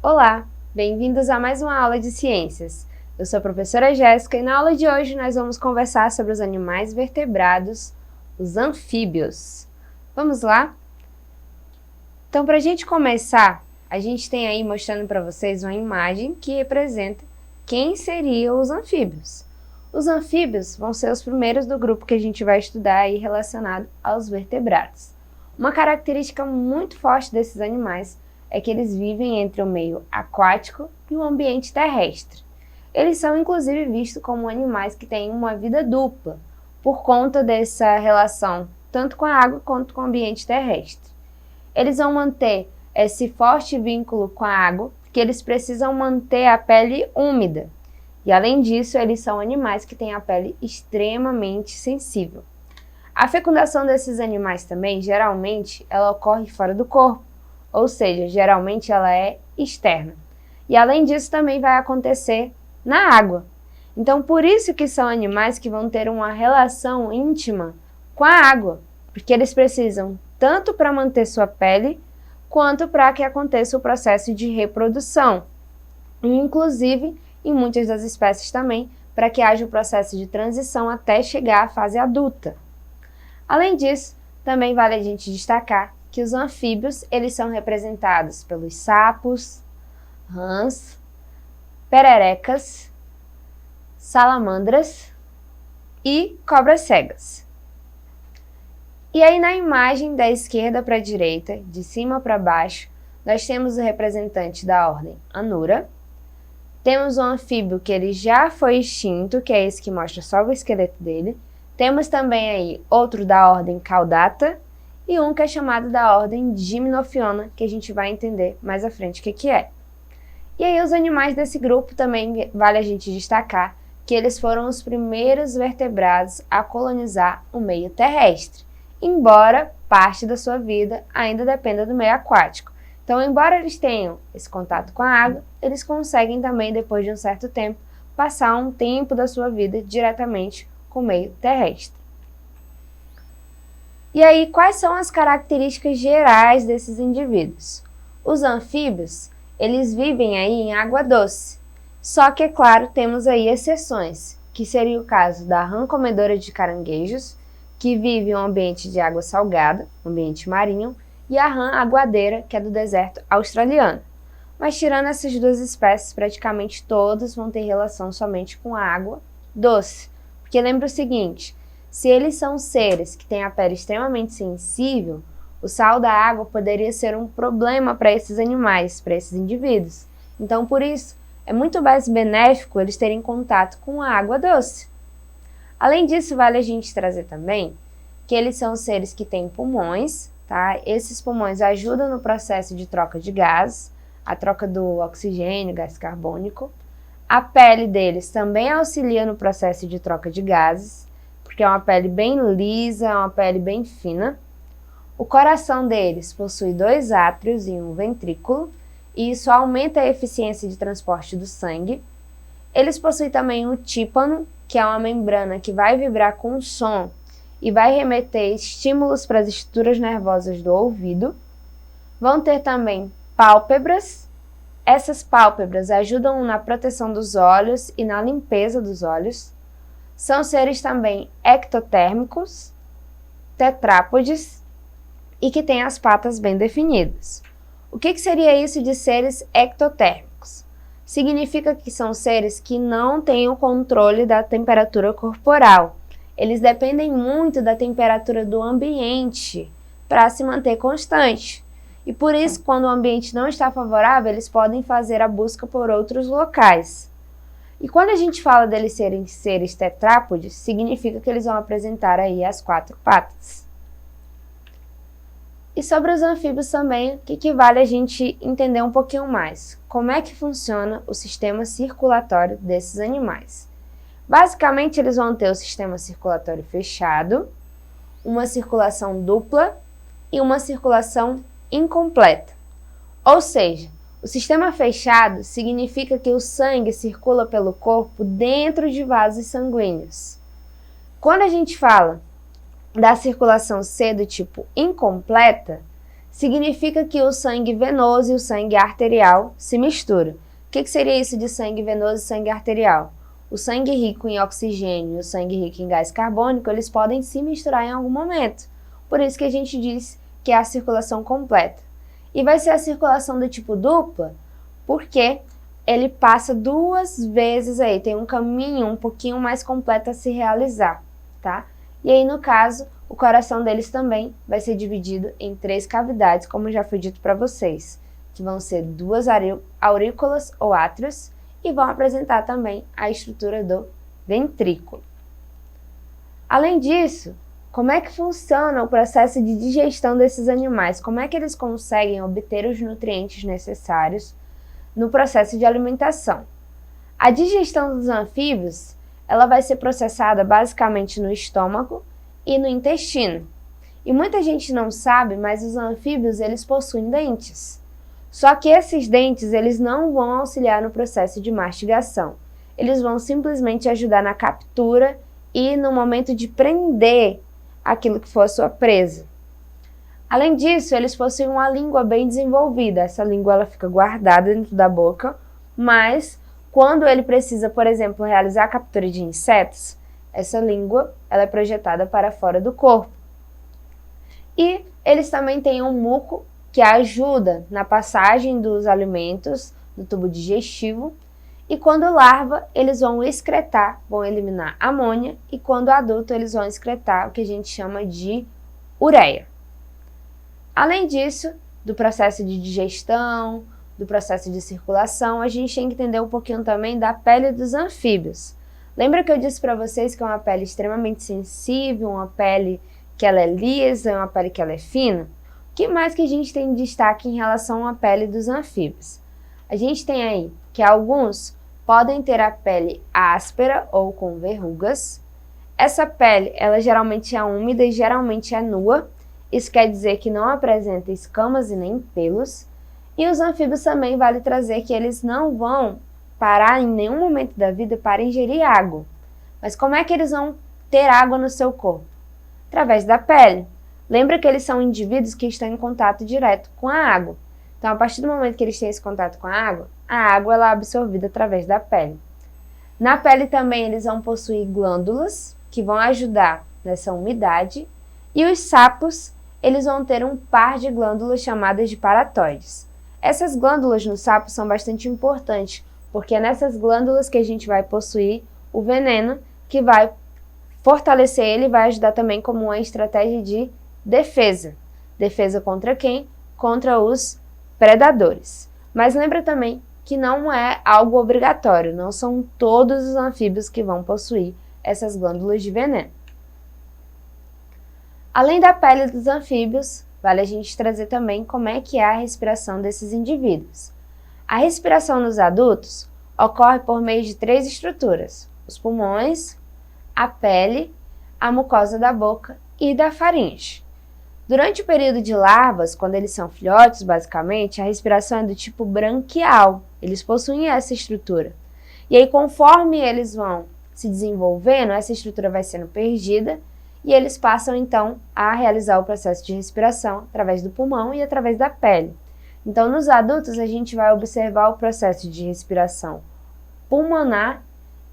Olá, bem-vindos a mais uma aula de ciências. Eu sou a professora Jéssica e na aula de hoje nós vamos conversar sobre os animais vertebrados, os anfíbios. Vamos lá? Então, para a gente começar, a gente tem aí mostrando para vocês uma imagem que representa quem seriam os anfíbios. Os anfíbios vão ser os primeiros do grupo que a gente vai estudar aí relacionado aos vertebrados. Uma característica muito forte desses animais é que eles vivem entre o meio aquático e o ambiente terrestre. Eles são inclusive vistos como animais que têm uma vida dupla, por conta dessa relação tanto com a água quanto com o ambiente terrestre. Eles vão manter esse forte vínculo com a água, porque eles precisam manter a pele úmida. E além disso, eles são animais que têm a pele extremamente sensível. A fecundação desses animais também, geralmente, ela ocorre fora do corpo, ou seja, geralmente ela é externa. E além disso, também vai acontecer na água. Então, por isso que são animais que vão ter uma relação íntima com a água, porque eles precisam tanto para manter sua pele, quanto para que aconteça o processo de reprodução. E, inclusive, em muitas das espécies também, para que haja o processo de transição até chegar à fase adulta. Além disso, também vale a gente destacar que os anfíbios, eles são representados pelos sapos, rãs, pererecas, salamandras e cobras cegas. E aí na imagem da esquerda para a direita, de cima para baixo, nós temos o representante da ordem Anura, temos um anfíbio que ele já foi extinto, que é esse que mostra só o esqueleto dele, temos também aí outro da ordem Caudata, e um que é chamado da ordem Gymnophiona, que a gente vai entender mais à frente o que é. E aí os animais desse grupo também vale a gente destacar que eles foram os primeiros vertebrados a colonizar o meio terrestre, embora parte da sua vida ainda dependa do meio aquático. Então, embora eles tenham esse contato com a água, eles conseguem também, depois de um certo tempo, passar um tempo da sua vida diretamente com o meio terrestre. E aí, quais são as características gerais desses indivíduos? Os anfíbios, eles vivem aí em água doce. Só que, é claro, temos aí exceções, que seria o caso da rã comedora de caranguejos, que vive em um ambiente de água salgada, ambiente marinho, e a rã aguadeira, que é do deserto australiano. Mas tirando essas duas espécies, praticamente todos vão ter relação somente com a água doce. Porque lembra o seguinte, se eles são seres que têm a pele extremamente sensível, o sal da água poderia ser um problema para esses animais, para esses indivíduos. Então, por isso, é muito mais benéfico eles terem contato com a água doce. Além disso, vale a gente trazer também que eles são seres que têm pulmões, tá? Esses pulmões ajudam no processo de troca de gases, a troca do oxigênio, gás carbônico. A pele deles também auxilia no processo de troca de gases, porque é uma pele bem lisa, uma pele bem fina. O coração deles possui 2 átrios e um ventrículo, e isso aumenta a eficiência de transporte do sangue. Eles possuem também o tímpano, que é uma membrana que vai vibrar com o som e vai remeter estímulos para as estruturas nervosas do ouvido. Vão ter também pálpebras. Essas pálpebras ajudam na proteção dos olhos e na limpeza dos olhos. São seres também ectotérmicos, tetrápodes e que têm as patas bem definidas. O que seria isso de seres ectotérmicos? Significa que são seres que não têm o controle da temperatura corporal. Eles dependem muito da temperatura do ambiente para se manter constante. E por isso, quando o ambiente não está favorável, eles podem fazer a busca por outros locais. E quando a gente fala deles serem seres tetrápodes, significa que eles vão apresentar aí as 4 patas. E sobre os anfíbios também, o que vale a gente entender um pouquinho mais? Como é que funciona o sistema circulatório desses animais? Basicamente, eles vão ter o sistema circulatório fechado, uma circulação dupla e uma circulação incompleta. Ou seja, o sistema fechado significa que o sangue circula pelo corpo dentro de vasos sanguíneos. Quando a gente fala da circulação C do tipo incompleta, significa que o sangue venoso e o sangue arterial se misturam. O que seria isso de sangue venoso e sangue arterial? O sangue rico em oxigênio e o sangue rico em gás carbônico, eles podem se misturar em algum momento. Por isso que a gente diz que é a circulação completa. E vai ser a circulação do tipo dupla, porque ele passa 2 vezes aí, tem um caminho um pouquinho mais completo a se realizar, tá? E aí, no caso, o coração deles também vai ser dividido em 3 cavidades, como já foi dito para vocês, que vão ser 2 aurículas ou átrios e vão apresentar também a estrutura do ventrículo. Além disso, como é que funciona o processo de digestão desses animais? Como é que eles conseguem obter os nutrientes necessários no processo de alimentação? A digestão dos anfíbios, ela vai ser processada basicamente no estômago e no intestino. E muita gente não sabe, mas os anfíbios, eles possuem dentes. Só que esses dentes, eles não vão auxiliar no processo de mastigação. Eles vão simplesmente ajudar na captura e no momento de prender aquilo que for a sua presa. Além disso, eles possuem uma língua bem desenvolvida. Essa língua ela fica guardada dentro da boca, mas quando ele precisa, por exemplo, realizar a captura de insetos, essa língua ela é projetada para fora do corpo. E eles também têm um muco que ajuda na passagem dos alimentos no tubo digestivo. E quando larva, eles vão excretar, vão eliminar amônia, e quando adulto, eles vão excretar o que a gente chama de ureia. Além disso, do processo de digestão, do processo de circulação, a gente tem que entender um pouquinho também da pele dos anfíbios. Lembra que eu disse para vocês que é uma pele extremamente sensível, uma pele que ela é lisa, uma pele que ela é fina? O que mais que a gente tem de destaque em relação à pele dos anfíbios? A gente tem aí que alguns podem ter a pele áspera ou com verrugas. Essa pele, ela geralmente é úmida e geralmente é nua. Isso quer dizer que não apresenta escamas e nem pelos. E os anfíbios também vale trazer que eles não vão parar em nenhum momento da vida para ingerir água. Mas como é que eles vão ter água no seu corpo? Através da pele. Lembra que eles são indivíduos que estão em contato direto com a água. Então, a partir do momento que eles têm esse contato com a água ela é absorvida através da pele. Na pele também eles vão possuir glândulas, que vão ajudar nessa umidade, e os sapos, eles vão ter um par de glândulas chamadas de paratóides. Essas glândulas no sapo são bastante importantes, porque é nessas glândulas que a gente vai possuir o veneno, que vai fortalecer ele e vai ajudar também como uma estratégia de defesa. Defesa contra quem? Contra os predadores. Mas lembra também que não é algo obrigatório, não são todos os anfíbios que vão possuir essas glândulas de veneno. Além da pele dos anfíbios, vale a gente trazer também como é que é a respiração desses indivíduos. A respiração nos adultos ocorre por meio de 3 estruturas: os pulmões, a pele, a mucosa da boca e da faringe. Durante o período de larvas, quando eles são filhotes, basicamente, a respiração é do tipo branquial. Eles possuem essa estrutura. E aí, conforme eles vão se desenvolvendo, essa estrutura vai sendo perdida e eles passam, então, a realizar o processo de respiração através do pulmão e através da pele. Então, nos adultos, a gente vai observar o processo de respiração pulmonar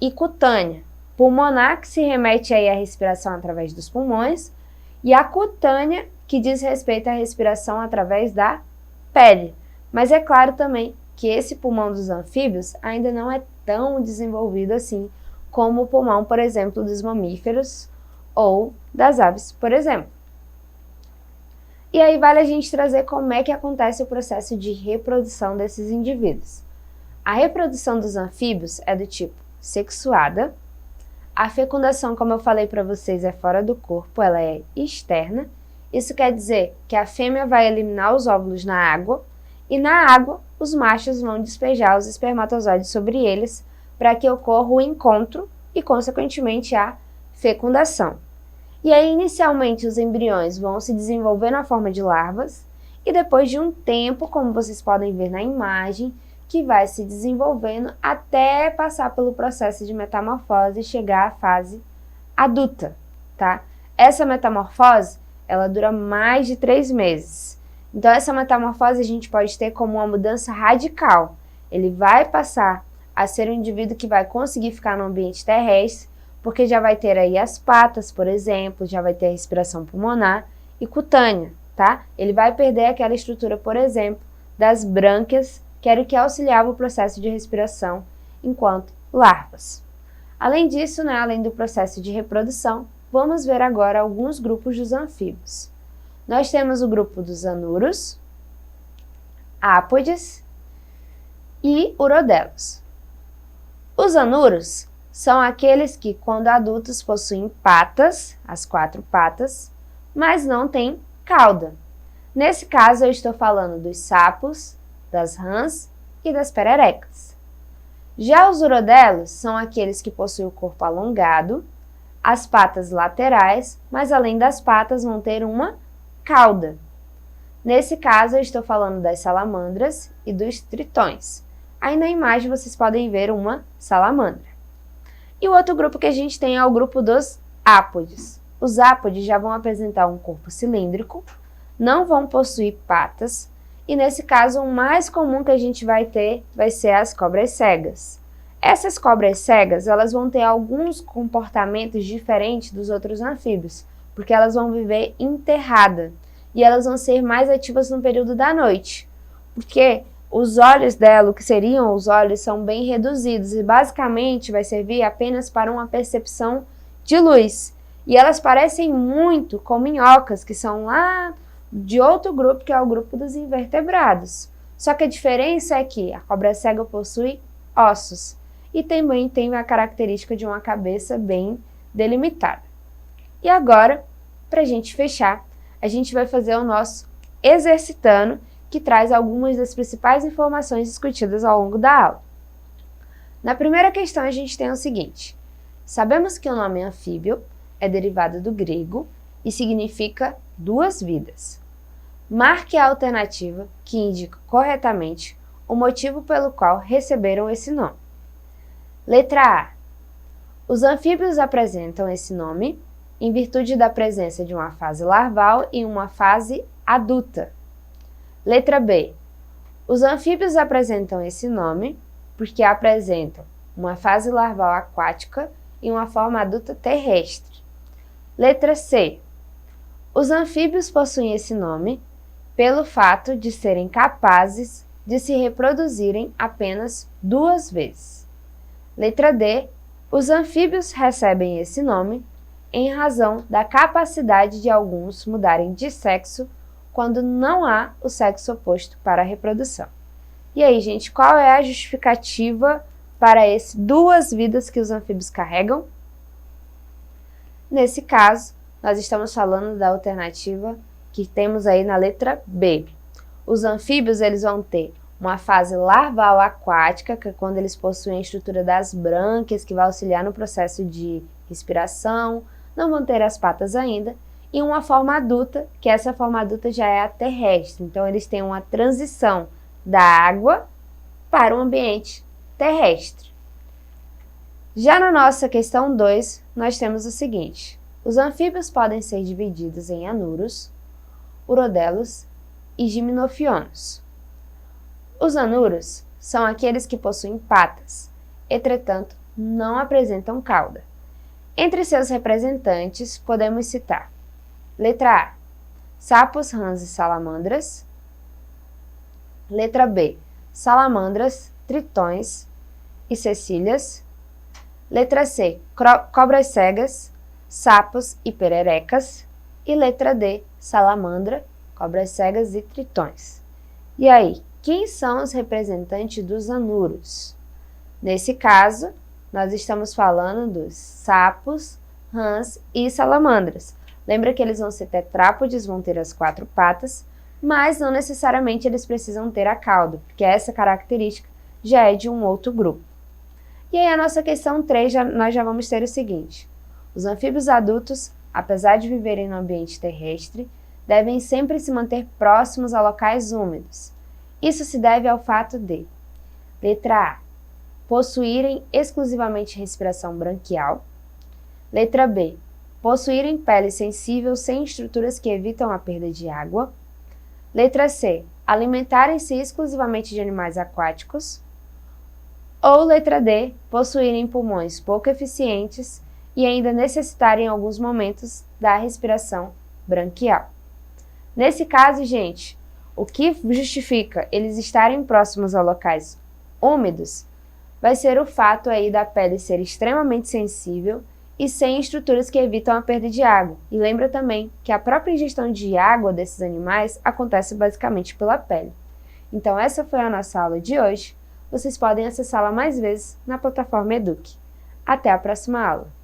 e cutânea. Pulmonar, que se remete aí à respiração através dos pulmões, e a cutânea, que diz respeito à respiração através da pele. Mas é claro também que esse pulmão dos anfíbios ainda não é tão desenvolvido assim como o pulmão, por exemplo, dos mamíferos ou das aves, por exemplo. E aí vale a gente trazer como é que acontece o processo de reprodução desses indivíduos. A reprodução dos anfíbios é do tipo sexuada. A fecundação, como eu falei para vocês, é fora do corpo, ela é externa. Isso quer dizer que a fêmea vai eliminar os óvulos na água e na água os machos vão despejar os espermatozoides sobre eles para que ocorra o encontro e, consequentemente, a fecundação. E aí, inicialmente, os embriões vão se desenvolver na forma de larvas e depois de um tempo, como vocês podem ver na imagem, que vai se desenvolvendo até passar pelo processo de metamorfose e chegar à fase adulta, tá? Essa metamorfose, ela dura mais de 3 meses. Então, essa metamorfose a gente pode ter como uma mudança radical. Ele vai passar a ser um indivíduo que vai conseguir ficar no ambiente terrestre, porque já vai ter aí as patas, por exemplo, já vai ter a respiração pulmonar e cutânea, tá? Ele vai perder aquela estrutura, por exemplo, das brânquias, que era o que auxiliava o processo de respiração enquanto larvas. Além disso, né, além do processo de reprodução, vamos ver agora alguns grupos dos anfíbios. Nós temos o grupo dos anuros, ápodes e urodelos. Os anuros são aqueles que, quando adultos, possuem patas, as 4 patas, mas não têm cauda. Nesse caso, eu estou falando dos sapos, das rãs e das pererecas. Já os urodelos são aqueles que possuem o corpo alongado, as patas laterais, mas além das patas vão ter uma cauda. Nesse caso, eu estou falando das salamandras e dos tritões. Aí na imagem vocês podem ver uma salamandra. E o outro grupo que a gente tem é o grupo dos ápodes. Os ápodes já vão apresentar um corpo cilíndrico, não vão possuir patas, e nesse caso o mais comum que a gente vai ter vai ser as cobras cegas. Essas cobras cegas, elas vão ter alguns comportamentos diferentes dos outros anfíbios, porque elas vão viver enterrada e elas vão ser mais ativas no período da noite, porque os olhos dela, o que seriam os olhos, são bem reduzidos e basicamente vai servir apenas para uma percepção de luz. E elas parecem muito com minhocas, que são lá de outro grupo, que é o grupo dos invertebrados. Só que a diferença é que a cobra cega possui ossos e também tem a característica de uma cabeça bem delimitada. E agora, para a gente fechar, a gente vai fazer o nosso exercitando, que traz algumas das principais informações discutidas ao longo da aula. Na primeira questão, a gente tem o seguinte: sabemos que o nome anfíbio é derivado do grego e significa duas vidas. Marque a alternativa que indica corretamente o motivo pelo qual receberam esse nome. Letra A. Os anfíbios apresentam esse nome em virtude da presença de uma fase larval e uma fase adulta. Letra B. Os anfíbios apresentam esse nome porque apresentam uma fase larval aquática e uma forma adulta terrestre. Letra C. Os anfíbios possuem esse nome pelo fato de serem capazes de se reproduzirem apenas 2 vezes. Letra D. Os anfíbios recebem esse nome em razão da capacidade de alguns mudarem de sexo quando não há o sexo oposto para a reprodução. E aí, gente, qual é a justificativa para esse 2 vidas que os anfíbios carregam? Nesse caso, nós estamos falando da alternativa que temos aí na letra B. Os anfíbios, eles vão ter uma fase larval aquática, que é quando eles possuem a estrutura das brânquias, que vai auxiliar no processo de respiração, não vão ter as patas ainda, e uma forma adulta, que essa forma adulta já é a terrestre. Então, eles têm uma transição da água para o ambiente terrestre. Já na nossa questão 2, nós temos o seguinte: os anfíbios podem ser divididos em anuros, urodelos e gimnofionos. Os anuros são aqueles que possuem patas, entretanto, não apresentam cauda. Entre seus representantes, podemos citar: letra A, sapos, rãs e salamandras. Letra B, salamandras, tritões e cecílias. Letra C, cobras cegas, sapos e pererecas. E letra D, salamandra, cobras cegas e tritões. E aí, quem são os representantes dos anuros? Nesse caso, nós estamos falando dos sapos, rãs e salamandras. Lembra que eles vão ser tetrápodes, vão ter as 4 patas, mas não necessariamente eles precisam ter a cauda, porque essa característica já é de um outro grupo. E aí a nossa questão 3, nós já vamos ter o seguinte: os anfíbios adultos, apesar de viverem no ambiente terrestre, devem sempre se manter próximos a locais úmidos. Isso se deve ao fato de: letra A, possuírem exclusivamente respiração branquial. Letra B, possuírem pele sensível sem estruturas que evitam a perda de água. Letra C. Alimentarem-se exclusivamente de animais aquáticos. Ou letra D. Possuírem pulmões pouco eficientes e ainda necessitarem em alguns momentos da respiração branquial. Nesse caso, gente, o que justifica eles estarem próximos a locais úmidos vai ser o fato aí da pele ser extremamente sensível e sem estruturas que evitam a perda de água. E lembra também que a própria ingestão de água desses animais acontece basicamente pela pele. Então essa foi a nossa aula de hoje. Vocês podem acessá-la mais vezes na plataforma Eduque. Até a próxima aula!